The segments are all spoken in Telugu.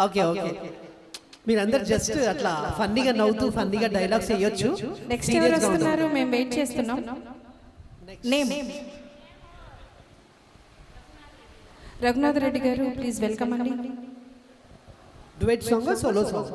ఓకే ఓకే మీరందరూ జస్ట్ అట్లా ఫన్నీగా నవ్వుతూ ఫన్నీగా డైలాగ్స్ వేయొచ్చు. నెక్స్ట్ ఎవరు వస్తున్నారు? మేము వెయిట్ చేస్తున్నాం. నేమ్ రఘునాథ్ రెడ్డి గారు, ప్లీజ్ వెల్కమ్ అండి. Duet song, solo song?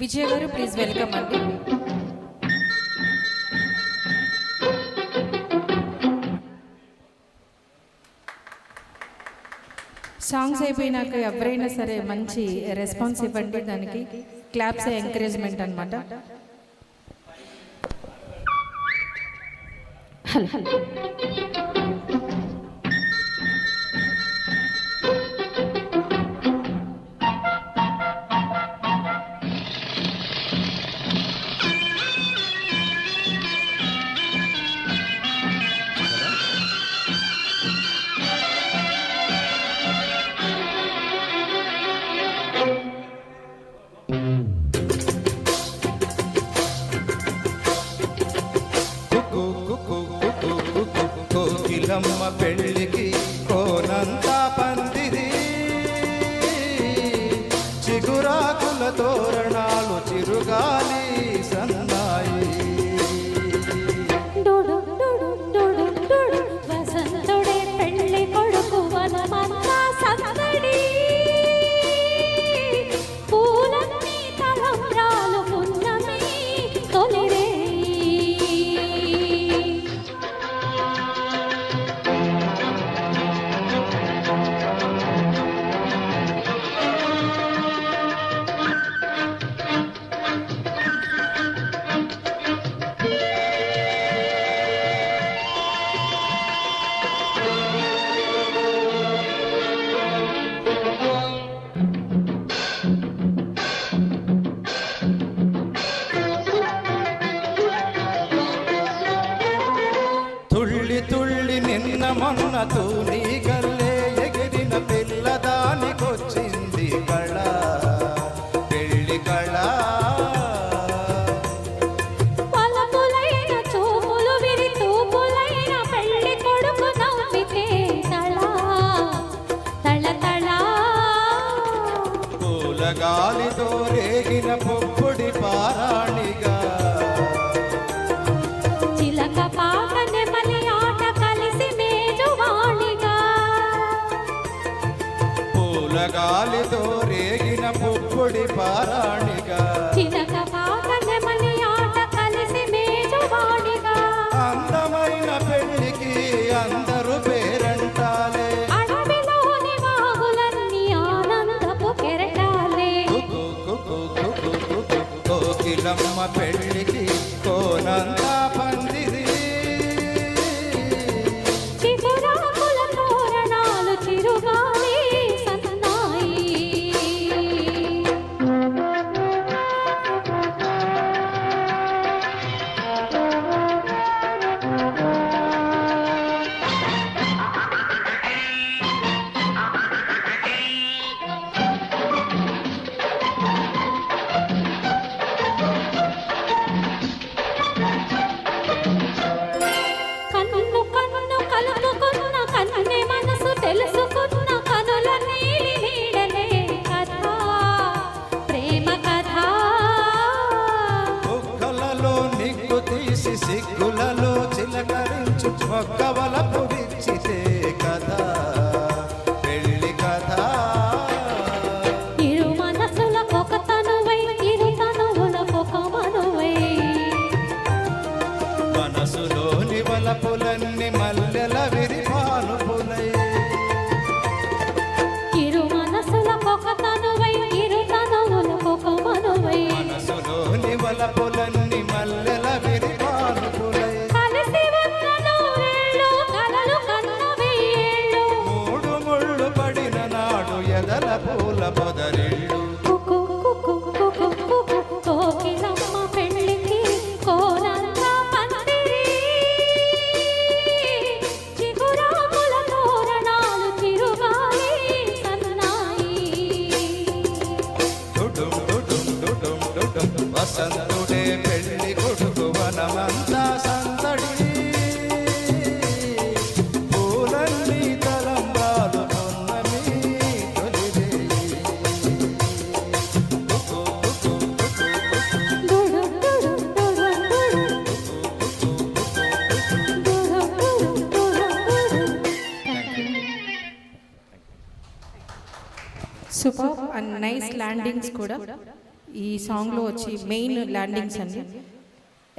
Vijay గారు, ప్లీజ్ వెల్కమ్ అండి. సాంగ్స్ అయిపోయినాక ఎవరైనా సరే మంచి రెస్పాన్స్ ఇవ్వండి, దానికి క్లాప్స్ ఎంకరేజ్మెంట్ అనమాట. కోకిలమ్మ పెళ్ళికి కోనంతా పందిరి, చిగురాకుల తోరణాలు చిరుగాలి సన్నాయి. వసంతుడే పెళ్ళి కొడుకు వనమంతా సందడి, పూలన్నీ తలంబ్రాలు పున్నమి తొలిరే. తుళ్ళి తుళ్ళి నిన్న మొన్న తూని గల్లే ఎగిరిన పిల్లదానికొచ్చింది కళ, పెళ్ళి కళ. పలపులైన చూపులు విరి తూపులైన పెళ్ళి కొడుకు నవ్వితే తళ తళ తళ. పూలగాలితో రేగిన పొప్పుడి పారాణిగా, చిలక పాట నెమలి ఆట కలిసి మేజువాణిగా. పూలగాలితో రేగిన పొప్పుడి పారాణిగా, చిలక పాట నెమలి ఆట కలిసి మేజువాణిగా. అందమైన పెళ్ళికి అందరూ పేరంటాలే, అడవిలోని వాగులన్నీ ఆనందపు కెరటాలే. కోకిలమ్మ పెళ్ళికి కోనంతా పందిరి, చిగురాకుల తోరణాలు చిరుగాలి సన్నాయి. కన్ను కన్ను కలుపుకున్న కన్నే మనసు తెలుసుకున్న కనుల నీలి నీడలే కథ, ప్రేమ కథ. బుగ్గలలో నిగ్గు తీసి సిగ్గులలో చిలకరించు మొక్కవల పుడిచితే కదా పెళ్ళి కదా. ఇరు మనసులకొక తనువై ఇరు తనువులకొక మనువై, మనసులోని వలపులన్నీ మల్లెల విరిపానుపులై. ఇరు మనసులకొక తనువై ఇరు తనువులకొక మనువై, మనసులోని వలపులన్నీ మల్లెల విరిపానుపులై. కలిసి ఉన్న నూరేళ్ళు వసంతుడే పెళ్లి కొడుకు వనమంతా సందడి పూలన్నీ తలంబ్రాలు పొన్నమి తొలిరేయి. డుడు డుడు డుడు డుడు సూపర్ అండ్ నైస్ ల్యాండింగ్స్ కూడా ఈ సాంగ్లో వచ్చి మెయిన్ ల్యాండింగ్స్ అన్ని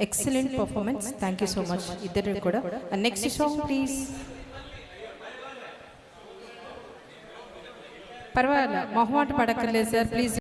excellent performance. Thank you so much ఇద్దరు కూడా. Next song please. పర్వాలేదు మొహమాట పడక్కర్లేదు సార్, ప్లీజ్.